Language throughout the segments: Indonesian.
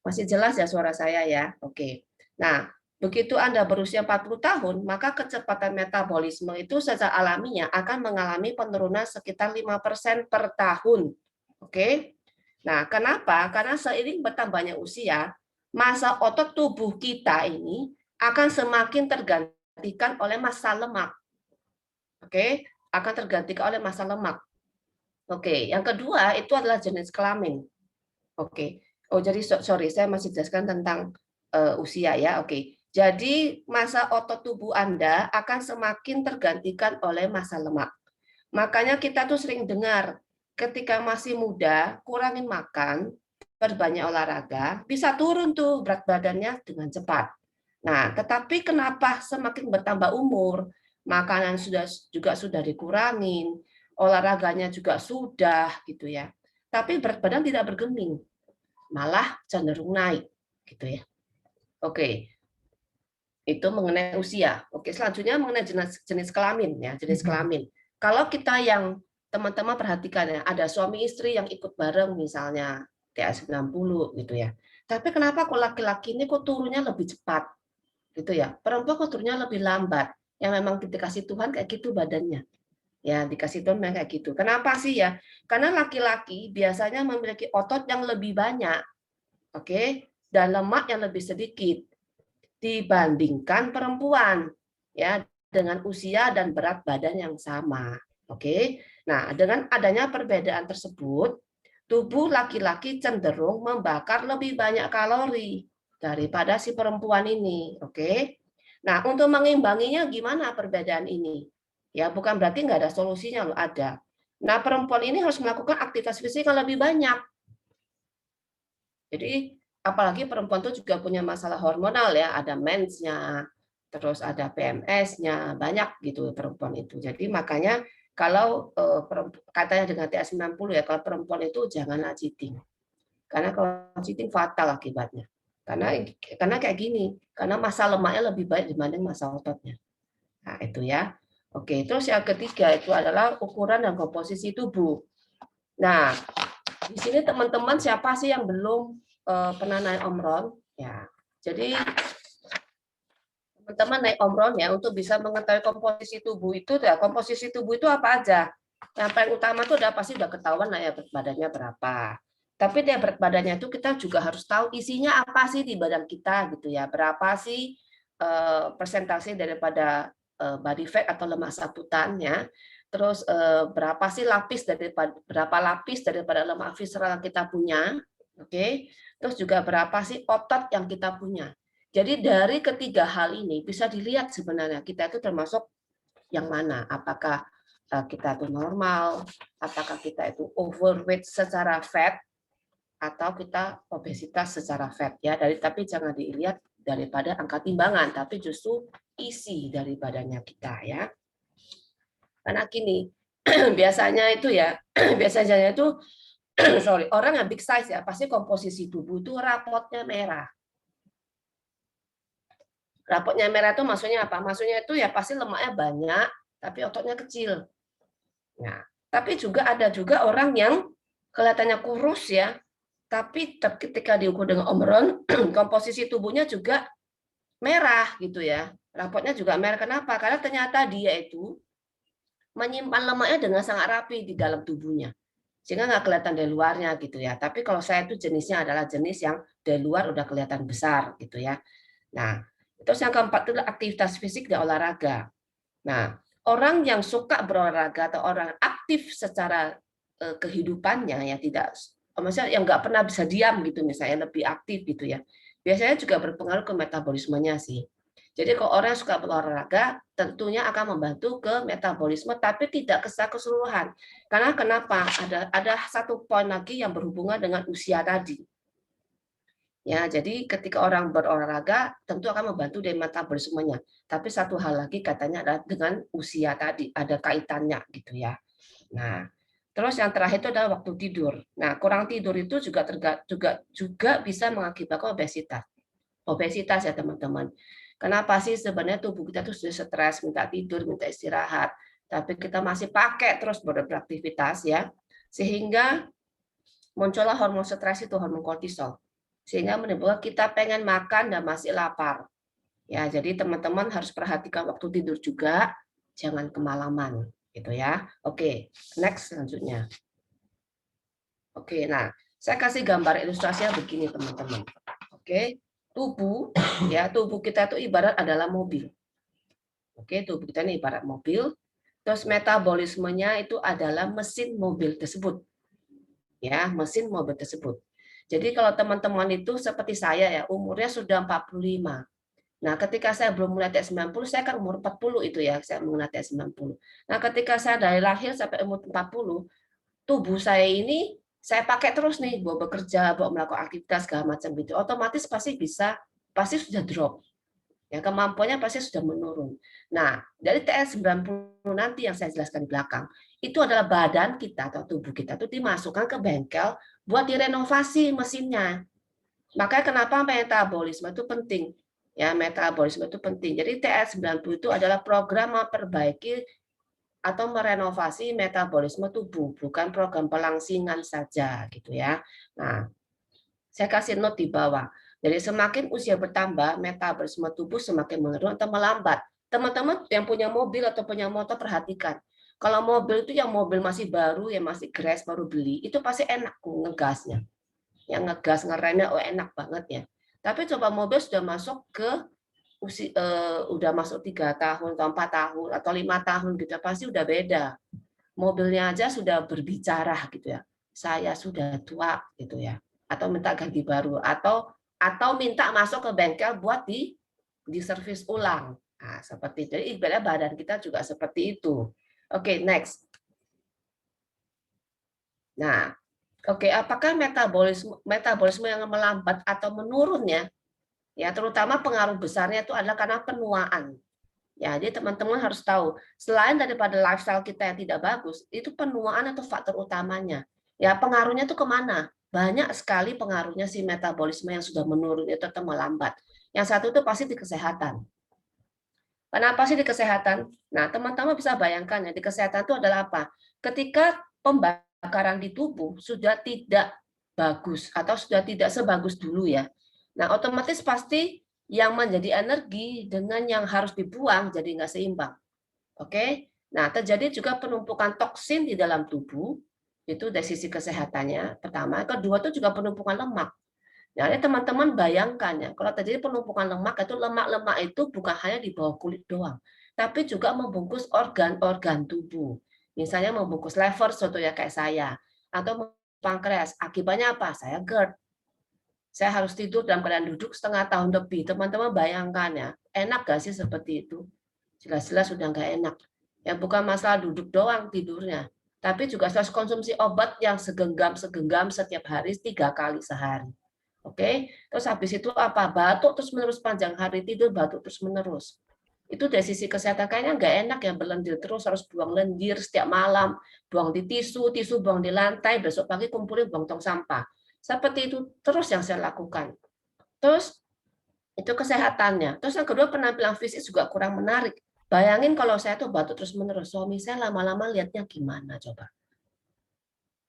Masih jelas ya suara saya ya? Oke. Nah, begitu Anda berusia 40 tahun, maka kecepatan metabolisme itu secara alamiah akan mengalami penurunan sekitar 5% per tahun. Oke. Nah, kenapa? Karena seiring bertambahnya usia, massa otot tubuh kita ini akan semakin tergantikan oleh massa lemak. Oke, akan tergantikan oleh massa lemak. Oke, yang kedua itu adalah jenis kelamin. Oke. Oh, jadi sorry, saya masih jelaskan tentang usia ya. Oke. Jadi massa otot tubuh Anda akan semakin tergantikan oleh massa lemak. Makanya kita tuh sering dengar ketika masih muda kurangin makan, perbanyak olahraga, bisa turun tuh berat badannya dengan cepat. Nah, tetapi kenapa semakin bertambah umur, makanan juga sudah dikurangin, olahraganya juga sudah gitu ya. Tapi berat badan tidak bergeming, malah cenderung naik gitu ya. Oke, itu mengenai usia. Oke, selanjutnya mengenai jenis kelamin ya, jenis kelamin. Kalau kita yang teman-teman perhatikan ya, ada suami istri yang ikut bareng misalnya TS 90 gitu ya. Tapi kenapa kok laki-laki ini kok turunnya lebih cepat gitu ya? Perempuan kok turunnya lebih lambat. Yang memang dikasih Tuhan kayak gitu badannya. Ya, dikasih Tuhan kayak gitu. Kenapa sih ya? Karena laki-laki biasanya memiliki otot yang lebih banyak, oke, dan lemak yang lebih sedikit dibandingkan perempuan ya dengan usia dan berat badan yang sama. Oke. Nah, dengan adanya perbedaan tersebut, tubuh laki-laki cenderung membakar lebih banyak kalori daripada si perempuan ini. Oke. Nah, untuk mengimbanginya gimana perbedaan ini? Ya, bukan berarti nggak ada solusinya loh, ada. Nah, perempuan ini harus melakukan aktivitas fisik yang lebih banyak. Jadi apalagi perempuan itu juga punya masalah hormonal ya, ada mensnya, terus ada PMS-nya, banyak gitu perempuan itu. Jadi makanya kalau katanya dengan TS 90 ya, kalau perempuan itu janganlah cheating. Karena kalau cheating fatal akibatnya. Karena kayak gini, karena massa lemaknya lebih baik dibanding massa ototnya. Nah, itu ya. Oke, terus yang ketiga itu adalah ukuran dan komposisi tubuh. Nah, di sini teman-teman siapa sih yang belum pernah naik omron? Ya, jadi teman-teman naik omron ya untuk bisa mengetahui komposisi tubuh itu. Ya, komposisi tubuh itu apa aja? Yang paling utama itu udah pasti udah ketahuan lah ya berat badannya berapa. Tapi dia berat badannya itu kita juga harus tahu isinya apa sih di badan kita gitu ya. Berapa sih persentase daripada body fat atau lemak sabutannya. Terus berapa sih berapa lapis daripada lemak visceral yang kita punya, oke? Terus juga berapa sih otot yang kita punya. Jadi dari ketiga hal ini bisa dilihat sebenarnya kita itu termasuk yang mana. Apakah kita itu normal, apakah kita itu overweight secara fat, atau kita obesitas secara fat ya. Tapi jangan dilihat daripada angka timbangan, tapi justru isi dari badannya kita ya. Karena gini, biasanya itu ya, biasanya itu sorry, orang yang big size ya, pasti komposisi tubuh itu rapotnya merah. Rapotnya merah itu maksudnya apa? Maksudnya itu ya pasti lemaknya banyak, tapi ototnya kecil. Nah, tapi ada juga orang yang kelihatannya kurus ya, tapi ketika diukur dengan omron, komposisi tubuhnya juga merah gitu ya. Rapotnya juga merah. Kenapa? Karena ternyata dia itu menyimpan lemaknya dengan sangat rapi di dalam tubuhnya. Sehingga nggak kelihatan dari luarnya gitu ya. Tapi kalau saya itu jenisnya adalah jenis yang dari luar udah kelihatan besar gitu ya. Nah, terus yang keempat itu aktivitas fisik dan olahraga. Nah, orang yang suka berolahraga atau orang aktif secara kehidupannya ya tidak, maksudnya yang nggak pernah bisa diam gitu misalnya lebih aktif gitu ya. Biasanya juga berpengaruh ke metabolismenya sih. Jadi kalau orang yang suka berolahraga tentunya akan membantu ke metabolisme tapi tidak secara keseluruhan. Karena kenapa? Ada satu poin lagi yang berhubungan dengan usia tadi. Ya, jadi ketika orang berolahraga tentu akan membantu dari metabolismenya. Tapi satu hal lagi katanya adalah dengan usia tadi ada kaitannya gitu ya. Nah, terus yang terakhir itu adalah waktu tidur. Nah, kurang tidur itu juga bisa mengakibatkan obesitas. Obesitas ya teman-teman. Kenapa sih sebenarnya tubuh kita tuh sudah stres, minta tidur, minta istirahat, tapi kita masih pakai terus beraktivitas ya, sehingga muncullah hormon stres itu, hormon kortisol. Sehingga menimbulkan kita pengen makan dan masih lapar. Ya, jadi teman-teman harus perhatikan waktu tidur juga, jangan kemalaman, gitu ya. Oke, next selanjutnya. Oke, nah, saya kasih gambar ilustrasinya begini, teman-teman. Oke, tubuh tubuh kita itu ibarat adalah mobil. Oke, tubuh kita ini ibarat mobil, terus metabolismenya itu adalah mesin mobil tersebut. Ya, mesin mobil tersebut. Jadi kalau teman-teman itu seperti saya ya, umurnya sudah 45. Nah, ketika saya belum mulai T90, saya kan umur 40 itu ya, saya mulai T90. Nah, ketika saya dari lahir sampai umur 40, tubuh saya ini saya pakai terus nih, buat bekerja, buat melakukan aktivitas segala macam gitu. Otomatis pasti sudah drop. Ya, kemampuannya pasti sudah menurun. Nah, dari TS90 nanti yang saya jelaskan di belakang, itu adalah badan kita atau tubuh kita itu dimasukkan ke bengkel buat direnovasi mesinnya. Makanya kenapa metabolisme itu penting. Ya, metabolisme itu penting. Jadi TS90 itu adalah program memperbaiki atau merenovasi metabolisme tubuh, bukan program pelangsingan saja gitu ya. Nah, saya kasih note di bawah. Jadi semakin usia bertambah, metabolisme tubuh semakin menurun atau melambat. Teman-teman yang punya mobil atau punya motor perhatikan. Kalau mobil itu yang mobil masih baru, yang masih grass baru beli, itu pasti enak ngegasnya. Yang ngegas ngeremnya enak banget ya. Tapi coba mobil sudah masuk ke udah masuk 3 tahun atau 4 tahun atau 5 tahun gitu, pasti udah beda. Mobilnya aja sudah berbicara gitu ya. Saya sudah tua gitu ya. Atau minta ganti baru atau minta masuk ke bengkel buat di servis ulang. Nah, seperti itu. Jadi ibaratnya badan kita juga seperti itu. Oke, next. Nah, oke, apakah metabolisme yang melambat atau menurunnya ya terutama pengaruh besarnya itu adalah karena penuaan. Ya, jadi teman-teman harus tahu, selain daripada lifestyle kita yang tidak bagus, itu penuaan itu faktor utamanya. Ya, pengaruhnya itu kemana? Banyak sekali pengaruhnya si metabolisme yang sudah menurun itu atau melambat. Yang satu itu pasti di kesehatan. Kenapa sih di kesehatan? Nah, teman-teman bisa bayangkan ya, di kesehatan itu adalah apa? Ketika pembakaran di tubuh sudah tidak bagus atau sudah tidak sebagus dulu ya. Nah, otomatis pasti yang menjadi energi dengan yang harus dibuang jadi nggak seimbang. Oke? Nah, terjadi juga penumpukan toksin di dalam tubuh, itu dari sisi kesehatannya, pertama. Kedua itu juga penumpukan lemak. Nah, ini teman-teman bayangkan ya, kalau terjadi penumpukan lemak, itu lemak-lemak itu bukan hanya di bawah kulit doang, tapi juga membungkus organ-organ tubuh. Misalnya membungkus lever, contohnya kayak saya, atau pankreas. Akibatnya apa? Saya GERD. Saya harus tidur dalam keadaan duduk setengah tahun lebih. Teman-teman bayangkan ya, enak gak sih seperti itu? Jelas-jelas sudah nggak enak. Ya bukan masalah duduk doang tidurnya, tapi juga harus konsumsi obat yang segenggam setiap hari 3 kali sehari. Oke, terus habis itu apa? Batuk terus menerus panjang hari, tidur batuk terus menerus. Itu dari sisi kesehatan kayaknya nggak enak ya, berlendir terus, harus buang lendir setiap malam, buang di tisu buang di lantai, besok pagi kumpulin buang tong sampah. Seperti itu terus yang saya lakukan. Terus itu kesehatannya. Terus yang kedua penampilan fisik juga kurang menarik. Bayangin kalau saya tuh batuk terus menerus, suami saya lama-lama lihatnya gimana coba?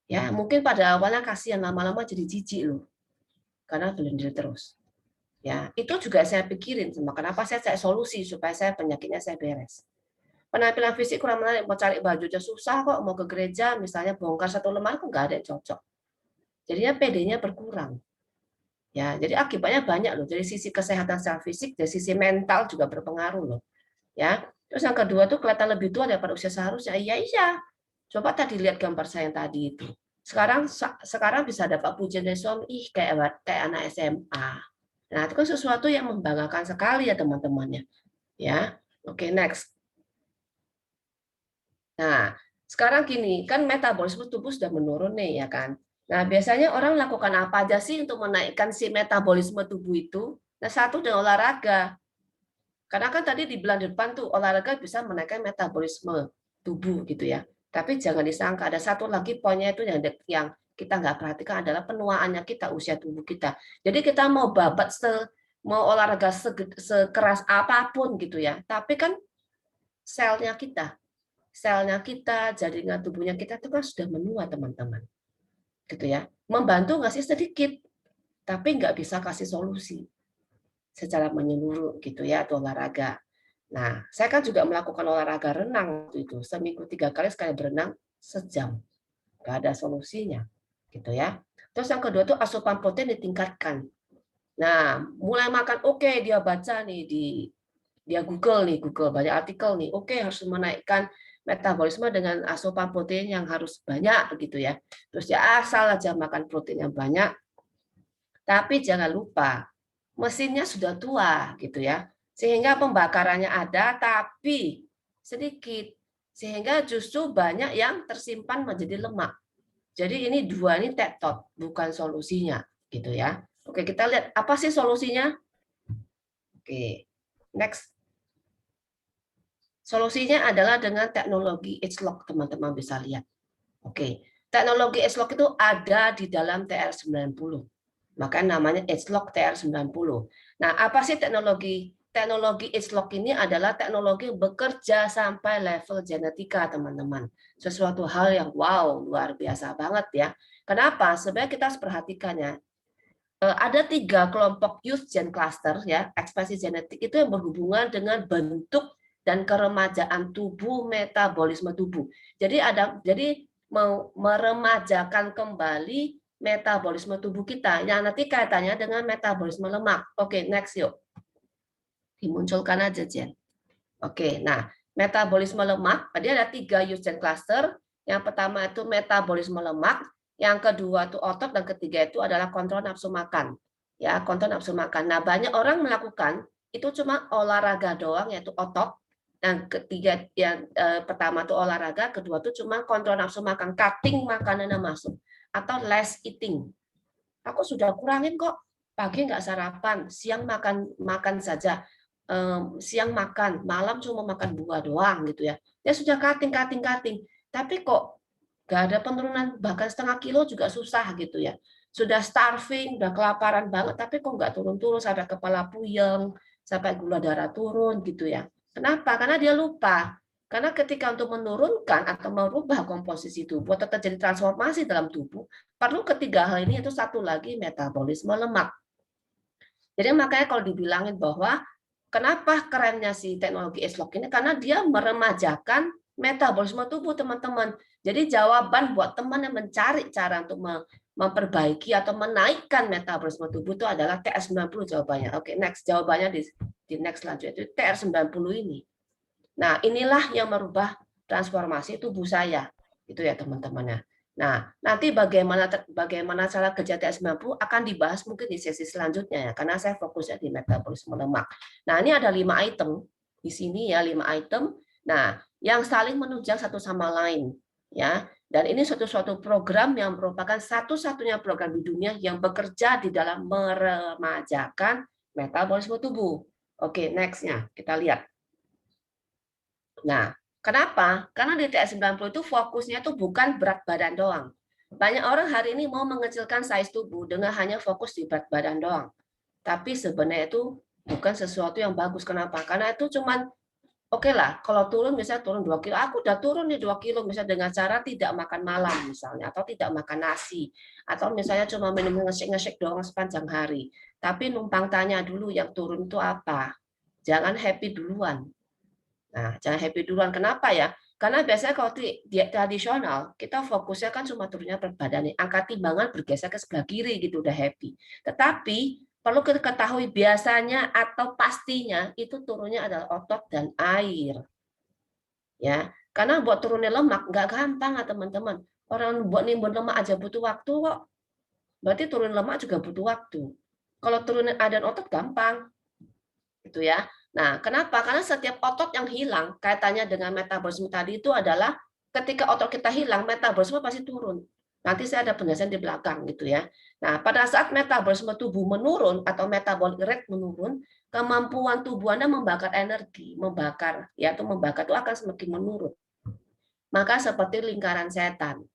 Ya mungkin pada awalnya kasihan, lama-lama jadi jijik loh, karena berlendir terus. Ya itu juga saya pikirin, sama kenapa saya cari solusi supaya saya penyakitnya saya beres. Penampilan fisik kurang menarik, mau cari baju aja susah kok, mau ke gereja misalnya bongkar satu lemari kok nggak ada yang cocok. Jadinya PD-nya berkurang. Ya, jadi akibatnya banyak loh. Dari sisi kesehatan secara fisik, dari sisi mental juga berpengaruh loh. Ya, terus yang kedua tuh kelihatan lebih tua daripada usia seharusnya. Iya iya. Coba tadi lihat gambar saya yang tadi itu. Sekarang bisa dapat pujian dari suami, ih kayak anak SMA. Nah, itu kan sesuatu yang membanggakan sekali ya teman-temannya. Ya. Oke, next. Nah, sekarang gini, kan metabolisme tubuh sudah menurun nih ya kan. Nah, biasanya orang lakukan apa aja sih untuk menaikkan si metabolisme tubuh itu? Nah, satu dengan olahraga. Karena kan tadi dibilang di depan tuh olahraga bisa menaikkan metabolisme tubuh gitu ya. Tapi jangan disangka ada satu lagi poinnya itu yang kita nggak perhatikan adalah penuaannya kita, usia tubuh kita. Jadi kita mau mau olahraga sekeras apapun gitu ya, tapi kan selnya kita, jaringan tubuhnya kita itu kan sudah menua teman-teman. gitu ya. Membantu ngasih sedikit, tapi nggak bisa kasih solusi secara menyeluruh gitu ya, atau olahraga. Nah, saya kan juga melakukan olahraga renang waktu itu, seminggu 3 kali sekali berenang sejam, nggak ada solusinya gitu ya. Terus yang kedua tuh asupan protein ditingkatkan. Nah, mulai makan oke, dia baca nih dia Google nih, Google banyak artikel nih. Oke, harus menaikkan metabolisme dengan asupan protein yang harus banyak gitu ya. Terus ya asal aja makan protein yang banyak, tapi jangan lupa mesinnya sudah tua gitu ya. Sehingga pembakarannya ada tapi sedikit. Sehingga justru banyak yang tersimpan menjadi lemak. Jadi ini dua ini tektot, bukan solusinya gitu ya. Oke, kita lihat apa sih solusinya? Oke, next. Solusinya adalah dengan teknologi H-Lock, teman-teman bisa lihat. Oke, teknologi H-Lock itu ada di dalam TR90. Maka namanya H-Lock TR90. Nah, apa sih teknologi? Teknologi H-Lock ini adalah teknologi yang bekerja sampai level genetika, teman-teman. Sesuatu hal yang wow, luar biasa banget ya. Kenapa? Sebenarnya kita harus perhatikan ya. Ada 3 kelompok youth gen cluster ya, ekspresi genetik itu yang berhubungan dengan bentuk dan keremajaan tubuh, metabolisme tubuh. Jadi mau meremajakan kembali metabolisme tubuh kita yang nanti kaitannya dengan metabolisme lemak. Oke, next yuk. Dimunculkan aja, Jen. Oke, nah metabolisme lemak, tadi ada 3 youth gen cluster. Yang pertama itu metabolisme lemak, yang kedua itu otot, dan ketiga itu adalah kontrol nafsu makan. Ya, kontrol nafsu makan. Nah, banyak orang melakukan itu cuma olahraga doang, yaitu otot. Dan ketiga yang pertama itu olahraga, kedua itu cuma kontrol nafsu makan, cutting makanannya masuk, atau less eating. Aku sudah kurangin kok. Pagi nggak sarapan, siang makan makan saja. Siang makan, malam cuma makan buah doang gitu ya. Ya sudah cutting. Tapi kok nggak ada penurunan, bahkan setengah kilo juga susah gitu ya. Sudah starving, udah kelaparan banget, tapi kok nggak turun-turun sampai kepala puyeng, sampai gula darah turun gitu ya. Kenapa? Karena dia lupa. Karena ketika untuk menurunkan atau merubah komposisi tubuh atau terjadi transformasi dalam tubuh, perlu ketiga hal ini, itu satu lagi metabolisme lemak. Jadi makanya kalau dibilangin bahwa kenapa kerennya si teknologi H-Lock ini, karena dia meremajakan metabolisme tubuh, teman-teman. Jadi jawaban buat teman yang mencari cara untuk memperbaiki atau menaikkan metabolisme tubuh itu adalah TR90 jawabannya. Oke, next. Jawabannya di next selanjutnya itu TR90 ini. Nah, inilah yang merubah transformasi tubuh saya. Itu ya, teman-teman. Nah, nanti bagaimana cara kerja TS90 akan dibahas mungkin di sesi selanjutnya ya, karena saya fokusnya di metabolisme lemak. Nah, ini ada 5 item di sini ya, 5 item. Nah, yang saling menunjang satu sama lain ya. Dan ini suatu program yang merupakan satu-satunya program di dunia yang bekerja di dalam meremajakan metabolisme tubuh. Oke, next-nya kita lihat. Nah, kenapa? Karena di TS90 itu fokusnya itu bukan berat badan doang. Banyak orang hari ini mau mengecilkan size tubuh dengan hanya fokus di berat badan doang. Tapi sebenarnya itu bukan sesuatu yang bagus. Kenapa? Karena itu cuman oke lah, kalau turun misalnya turun 2 kilo, aku udah turun nih 2 kilo misalnya dengan cara tidak makan malam misalnya, atau tidak makan nasi, atau misalnya cuma minum ngesek-ngesek doang sepanjang hari. Tapi numpang tanya dulu yang turun itu apa. Jangan happy duluan. Nah, jangan happy duluan. Kenapa ya? Karena biasanya kalau diet tradisional, kita fokusnya kan cuma turunnya berat badan nih. Angka timbangan bergeser ke sebelah kiri gitu, udah happy. Tetapi perlu kita ketahui biasanya atau pastinya itu turunnya adalah otot dan air. Ya, karena buat turunnya lemak nggak gampang ya teman-teman. Orang buat nimbun lemak aja butuh waktu kok. Berarti turun lemak juga butuh waktu. Kalau turunin air dan otot gampang, gitu ya. Nah, kenapa? Karena setiap otot yang hilang kaitannya dengan metabolisme tadi itu adalah ketika otot kita hilang, metabolisme pasti turun. Nanti saya ada penjelasan di belakang gitu ya. Nah, pada saat metabolisme tubuh menurun atau metabolic rate menurun, kemampuan tubuh Anda membakar energi, membakar, yaitu membakar itu akan semakin menurun. Maka seperti lingkaran setan.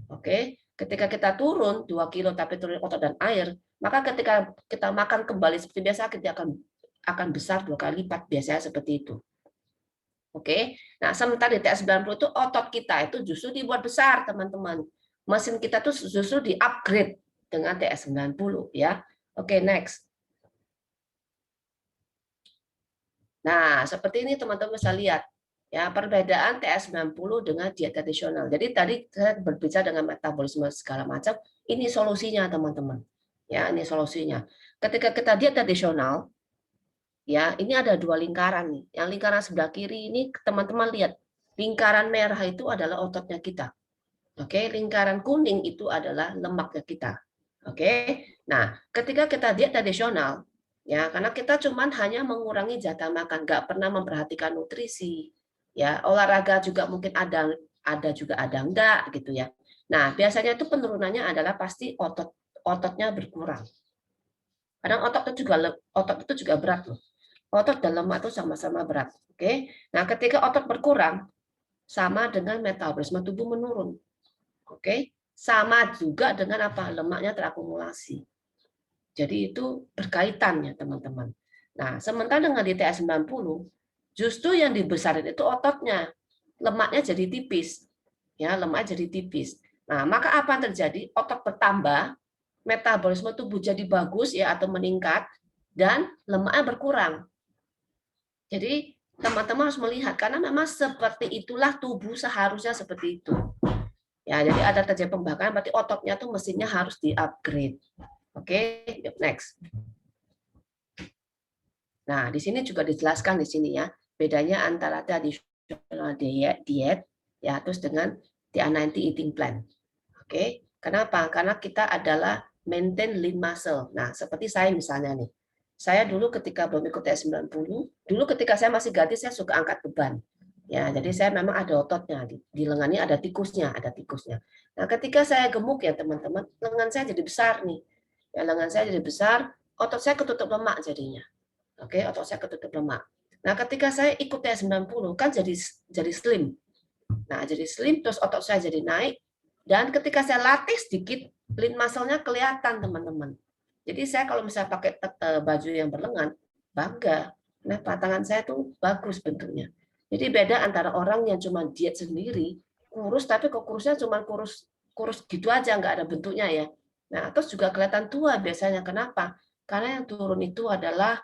Oke, ketika kita turun 2 kilo tapi turun otot dan air, maka ketika kita makan kembali seperti biasa kita akan besar 2 kali lipat, biasanya seperti itu. Oke. Nah, sementara di TS90 itu otot kita itu justru dibuat besar, teman-teman. mesin kita tuh justru di-upgrade dengan TS90 ya. Oke, next. Nah, seperti ini teman-teman bisa lihat ya perbedaan TS90 dengan diet tradisional. Jadi tadi saya berbicara dengan metabolisme segala macam, ini solusinya teman-teman. Ya, ini solusinya. Ketika kita diet tradisional, ya, ini ada dua lingkaran nih. Yang lingkaran sebelah kiri ini teman-teman lihat. Lingkaran merah itu adalah ototnya kita. Oke, lingkaran kuning itu adalah lemaknya kita. Oke. Nah, ketika kita diet tradisional, ya, karena kita cuman hanya mengurangi jatah makan, nggak pernah memperhatikan nutrisi. Ya, olahraga juga mungkin ada juga ada enggak gitu ya. Nah, biasanya itu penurunannya adalah pasti ototnya berkurang. Kadang otot itu juga berat loh. Otot dan lemak itu sama-sama berat. Oke. Nah, ketika otot berkurang sama dengan metabolisme tubuh menurun. Oke. Sama juga dengan apa? Lemaknya terakumulasi. Jadi itu berkaitan ya, teman-teman. Nah, sementara dengan di TS90 justru yang dibesarin itu ototnya. Lemaknya jadi tipis. Ya, lemaknya jadi tipis. Nah, maka apa yang terjadi? Otot bertambah, metabolisme tubuh jadi bagus ya atau meningkat dan lemaknya berkurang. Jadi teman-teman harus melihat karena memang seperti itulah tubuh seharusnya seperti itu. Ya, jadi ada terjadi pembakaran berarti ototnya tuh mesinnya harus di-upgrade. Oke, next. Nah, di sini juga dijelaskan di sini ya, bedanya antara traditional diet ya terus dengan the 90 eating plan. Oke, kenapa? Karena kita adalah maintain lean muscle. Nah, seperti saya misalnya nih. Saya dulu ketika belum ikut TS90, dulu ketika saya masih gadis saya suka angkat beban. Ya, jadi saya memang ada ototnya di lengannya ada tikusnya, ada tikusnya. Nah, ketika saya gemuk ya teman-teman, lengan saya jadi besar nih. Ya, lengan saya jadi besar, otot saya ketutup lemak jadinya. Oke, otot saya ketutup lemak. Nah, ketika saya ikut TS90 kan jadi slim. Nah, jadi slim terus otot saya jadi naik dan ketika saya latih sedikit lean muscle-nya kelihatan, teman-teman. Jadi saya kalau misalnya pakai baju yang berlengan, bangga. Nah, tangan saya tuh bagus bentuknya. Jadi beda antara orang yang cuma diet sendiri, kurus tapi kok kurusnya cuma kurus kurus gitu aja, nggak ada bentuknya ya. Nah, terus juga kelihatan tua biasanya. Kenapa? Karena yang turun itu adalah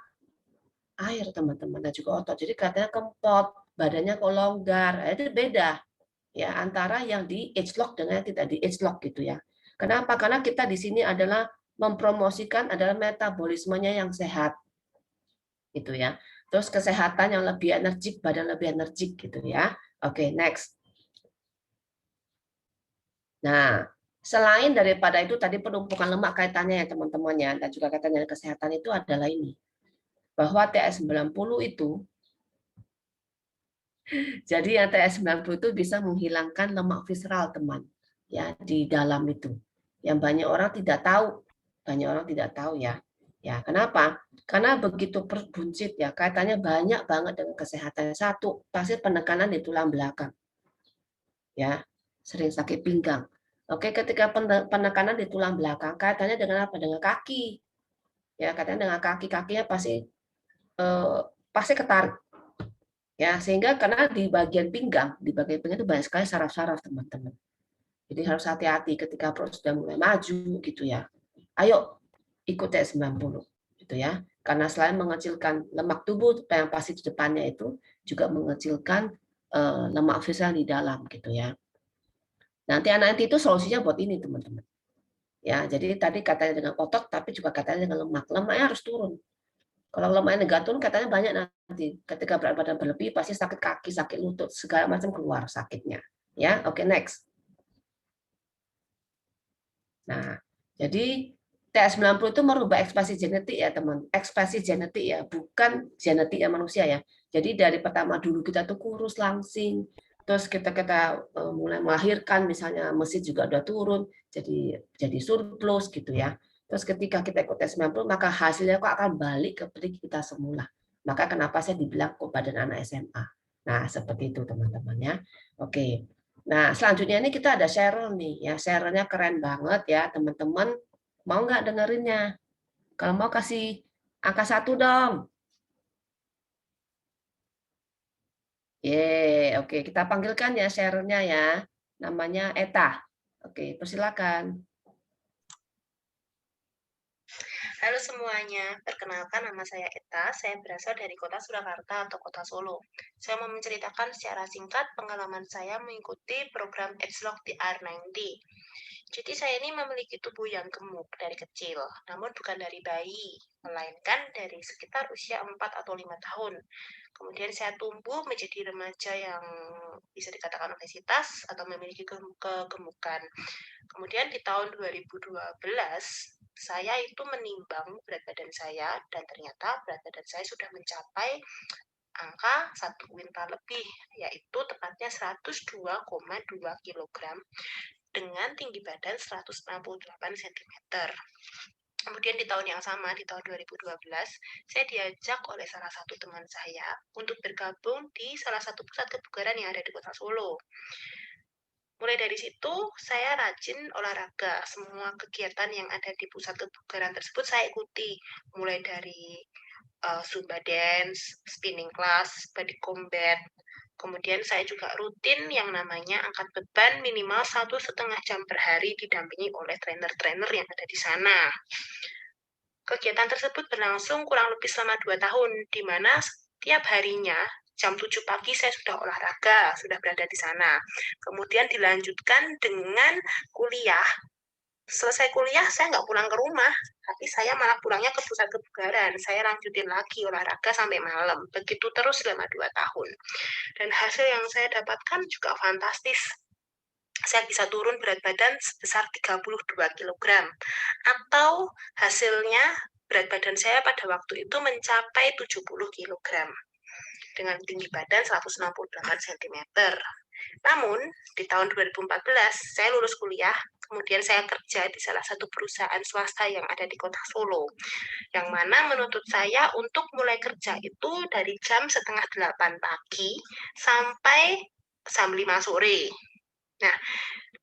air, teman-teman, dan juga otot. Jadi katanya kempot, badannya kok longgar. Nah, itu beda ya antara yang di age lock dengan yang tidak di age lock gitu ya. Kenapa? Karena kita di sini adalah mempromosikan adalah metabolismenya yang sehat gitu ya. Terus kesehatan yang lebih energik, badan lebih energik gitu ya. Oke, next. Nah, selain daripada itu tadi penumpukan lemak kaitannya ya teman-teman ya dan juga kaitannya dengan kesehatan itu adalah ini. Bahwa TS90 itu jadi yang TS90 itu bisa menghilangkan lemak visceral, teman. Ya, di dalam itu. Yang banyak orang tidak tahu. Banyak orang tidak tahu ya. Ya, kenapa? Karena begitu perut buncit ya, kaitannya banyak banget dengan kesehatan. Satu, pasti penekanan di tulang belakang. Ya, sering sakit pinggang. Oke, ketika penekanan di tulang belakang, kaitannya dengan apa? Dengan kaki. Ya, katanya dengan kaki-kakinya pasti ketarik. Ya, sehingga karena di bagian pinggang itu banyak sekali saraf-saraf, teman-teman. Jadi harus hati-hati ketika perut sudah mulai maju gitu ya. Ayo ikut TS90 gitu ya. Karena selain mengecilkan lemak tubuh yang pasti di depannya itu juga mengecilkan lemak visceral di dalam gitu ya. Nanti anak itu solusinya buat ini, teman-teman. Ya, jadi tadi katanya dengan otot tapi juga katanya dengan lemak. Lemaknya harus turun. Kalau lemaknya nggak turun katanya banyak nanti. Ketika berat badan berlebih pasti sakit kaki, sakit lutut, segala macam keluar sakitnya. Ya, oke, next. Nah, jadi TS90 itu merubah ekspresi genetik ya, teman. Ekspresi genetik ya, bukan genetik ya manusia ya. Jadi dari pertama dulu kita tuh kurus langsing, terus kita mulai melahirkan misalnya mesin juga udah turun, jadi surplus gitu ya. Terus ketika kita ikut TS90 maka hasilnya kok akan balik ke kita semula. Maka kenapa saya dibilang kok badan anak SMA. Nah, seperti itu teman-teman ya. Oke. Nah, selanjutnya ini kita ada Cheryl nih, ya Cheryl-nya keren banget ya teman-teman. Mau nggak dengerinnya? Kalau mau kasih angka 1 dong. Oke, kita panggilkan ya Cheryl-nya ya. Namanya Eta. Oke, persilakan. Halo semuanya, perkenalkan nama saya Eta, saya berasal dari kota Surakarta atau kota Solo. Saya mau menceritakan secara singkat pengalaman saya mengikuti program Edgelog di R90. Jadi saya ini memiliki tubuh yang gemuk dari kecil, namun bukan dari bayi, melainkan dari sekitar usia 4 atau 5 tahun. Kemudian saya tumbuh menjadi remaja yang bisa dikatakan obesitas atau memiliki kegemukan. Kemudian di tahun 2012, saya itu menimbang berat badan saya dan ternyata berat badan saya sudah mencapai angka 1 kuintal lebih, yaitu tepatnya 102,2 kilogram dengan tinggi badan 168 cm. Kemudian di tahun yang sama, di tahun 2012, saya diajak oleh salah satu teman saya untuk bergabung di salah satu pusat kebugaran yang ada di kota Solo. Mulai dari situ, saya rajin olahraga. Semua kegiatan yang ada di pusat kebugaran tersebut saya ikuti. Mulai dari Zumba dance, spinning class, body combat. Kemudian saya juga rutin yang namanya angkat beban minimal 1,5 jam per hari didampingi oleh trainer-trainer yang ada di sana. Kegiatan tersebut berlangsung kurang lebih selama 2 tahun, di mana setiap harinya jam 7 pagi saya sudah olahraga, sudah berada di sana. Kemudian dilanjutkan dengan kuliah. Selesai kuliah, saya nggak pulang ke rumah, tapi saya malah pulangnya ke pusat kebugaran. Saya lanjutin lagi olahraga sampai malam. Begitu terus selama 2 tahun. Dan hasil yang saya dapatkan juga fantastis. Saya bisa turun berat badan sebesar 32 kilogram. Atau hasilnya berat badan saya pada waktu itu mencapai 70 kilogram dengan tinggi badan 168 cm. Namun, di tahun 2014, saya lulus kuliah, kemudian saya kerja di salah satu perusahaan swasta yang ada di kota Solo, yang mana menuntut saya untuk mulai kerja itu dari jam setengah 8 pagi sampai jam 5 sore. Nah,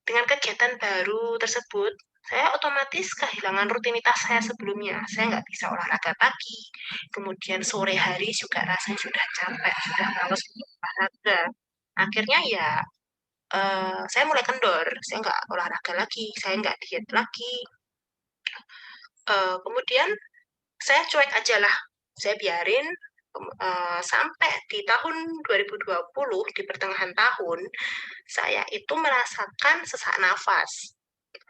dengan kegiatan baru tersebut, saya otomatis kehilangan rutinitas saya sebelumnya. Saya nggak bisa olahraga pagi, kemudian sore hari juga rasanya sudah capek, sudah males olahraga. Akhirnya ya saya mulai kendor, saya nggak olahraga lagi, saya nggak diet lagi. Kemudian saya cuek aja lah, saya biarin sampai di tahun 2020, di pertengahan tahun, saya itu merasakan sesak nafas.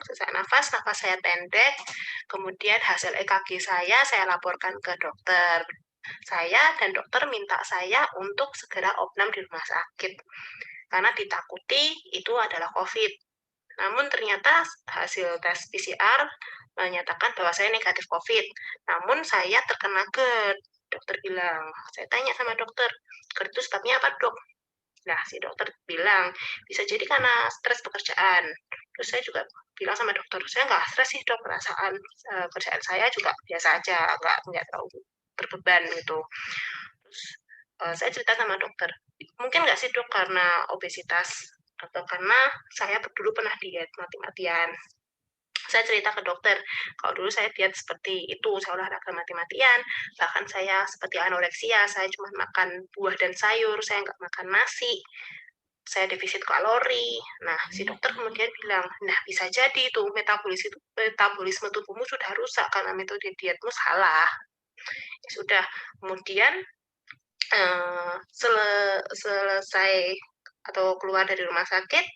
Sesak nafas, nafas saya pendek, kemudian hasil EKG saya laporkan ke dokter. Saya dan dokter minta saya untuk segera opnam di rumah sakit, karena ditakuti itu adalah COVID. Namun ternyata hasil tes PCR menyatakan bahwa saya negatif COVID. Namun saya terkena GERD. Dokter bilang, saya tanya sama dokter, GERD itu sebabnya apa dok? Nah, si dokter bilang, bisa jadi karena stres pekerjaan. Terus saya juga bilang sama dokter, saya nggak stres sih dok, perasaan kerjaan saya juga biasa aja, nggak terlalu berbeban gitu. Terus saya cerita sama dokter, mungkin nggak sih dok karena obesitas atau karena saya dulu pernah diet mati-matian. Saya cerita ke dokter, kalau dulu saya diet seperti itu, saya olahraga mati-matian, bahkan saya seperti anoreksia, saya cuma makan buah dan sayur, saya nggak makan nasi, saya defisit kalori. Nah, si dokter kemudian bilang, nah bisa jadi itu metabolisme tubuhmu sudah rusak karena metode dietmu salah. Ya sudah, kemudian selesai atau keluar dari rumah sakit,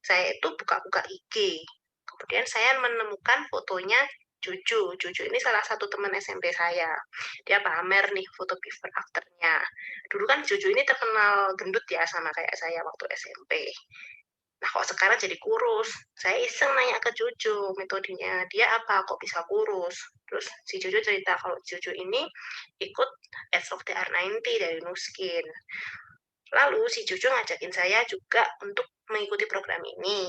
saya itu buka-buka IG. Kemudian saya menemukan fotonya Jojo. Jojo ini salah satu teman SMP saya. Dia pamer nih foto before afternya. Dulu kan Jojo ini terkenal gendut ya sama kayak saya waktu SMP. Nah, kok sekarang jadi kurus? Saya iseng nanya ke Jojo, metodenya dia apa, kok bisa kurus? Terus si Jojo cerita kalau Jojo ini ikut Edge of the R90 dari Nuskin. Lalu si Jojo ngajakin saya juga untuk mengikuti program ini.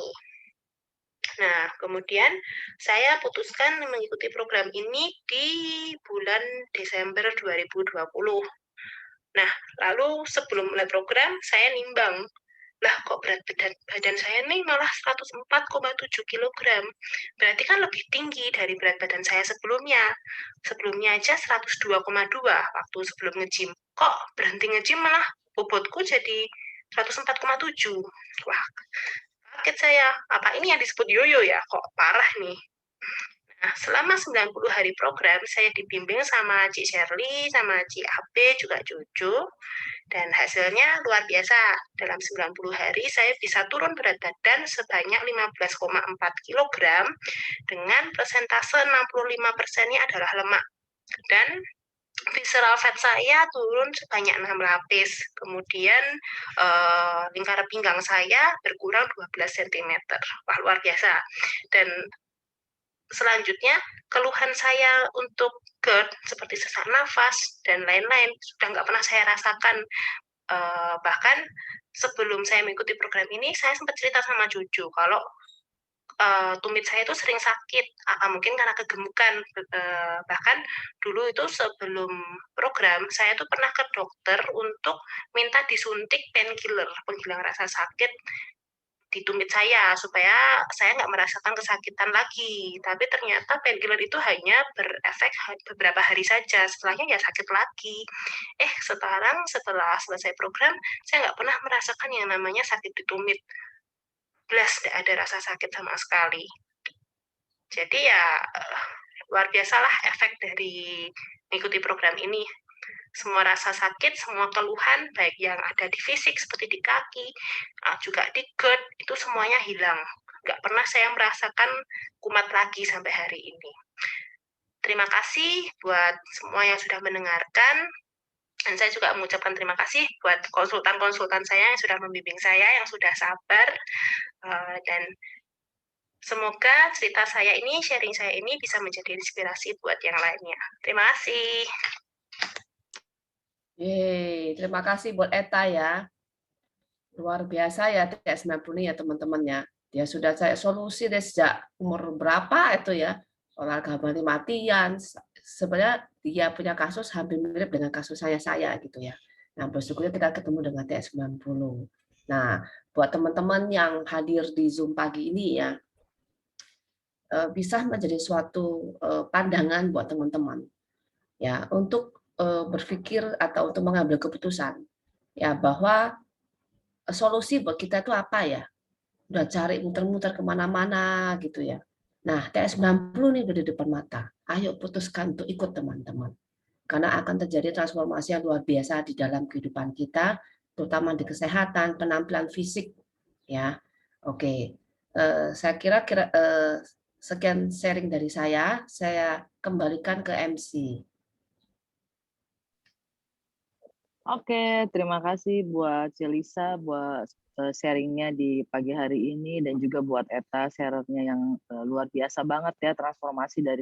Nah, kemudian saya putuskan mengikuti program ini di bulan Desember 2020. Nah, lalu sebelum mulai program, saya nimbang. Lah, kok berat badan saya nih malah 104,7 kilogram. Berarti kan lebih tinggi dari berat badan saya sebelumnya. Sebelumnya aja 102,2 waktu sebelum nge-gym. Kok berhenti nge-gym malah bobotku jadi 104,7. Wah, Kaget saya, apa ini yang disebut yoyo ya? Kok parah nih? Nah, selama 90 hari program, saya dibimbing sama Cik Shirley, sama Cik AB, juga Cucu, dan hasilnya luar biasa. Dalam 90 hari, saya bisa turun berat badan sebanyak 15,4 kg, dengan persentase 65%-nya adalah lemak. Dan visceral fat saya turun sebanyak 6 lapis. Kemudian lingkar pinggang saya berkurang 12 cm. Wah, luar biasa. Dan selanjutnya, keluhan saya untuk GERD seperti sesak nafas dan lain-lain sudah nggak pernah saya rasakan. Bahkan sebelum saya mengikuti program ini, saya sempat cerita sama Cucu kalau tumit saya itu sering sakit, mungkin karena kegemukan. Bahkan dulu itu sebelum program, saya tuh pernah ke dokter untuk minta disuntik painkiller, penghilang rasa sakit di tumit saya, supaya saya nggak merasakan kesakitan lagi. Tapi ternyata painkiller itu hanya berefek beberapa hari saja, setelahnya ya sakit lagi. Sekarang setelah selesai program, saya nggak pernah merasakan yang namanya sakit di tumit. Belas tidak ada rasa sakit sama sekali. Jadi ya luar biasalah efek dari mengikuti program ini. Semua rasa sakit, semua keluhan, baik yang ada di fisik seperti di kaki, juga di GERD, itu semuanya hilang. Nggak pernah saya merasakan kumat lagi sampai hari ini. Terima kasih buat semua yang sudah mendengarkan. Dan saya juga mengucapkan terima kasih buat konsultan-konsultan saya yang sudah membimbing saya, yang sudah sabar. Dan semoga cerita saya ini, sharing saya ini bisa menjadi inspirasi buat yang lainnya. Terima kasih. Terima kasih buat Eta ya. Luar biasa ya TS90 ya teman-temannya. Dia sudah cari solusi dari sejak umur berapa itu ya. Olahraga mati-matian. Sebenarnya dia punya kasus hampir mirip dengan kasus saya gitu ya. Nah, bersyukurnya kita ketemu dengan TS90. Nah, buat teman-teman yang hadir di Zoom pagi ini ya, bisa menjadi suatu pandangan buat teman-teman ya untuk berpikir atau untuk mengambil keputusan ya bahwa solusi buat kita itu apa ya? Udah cari muter-muter kemana-mana gitu ya. Nah, TS90 nih udah di depan mata. Ayo putuskan untuk ikut teman-teman. Karena akan terjadi transformasi yang luar biasa di dalam kehidupan kita, terutama di kesehatan, penampilan fisik. Ya, oke. Saya kira sekian sharing dari saya kembalikan ke MC. Oke, terima kasih buat Celisa buat sharingnya di pagi hari ini dan juga buat Eta sharernya yang luar biasa banget ya transformasi dari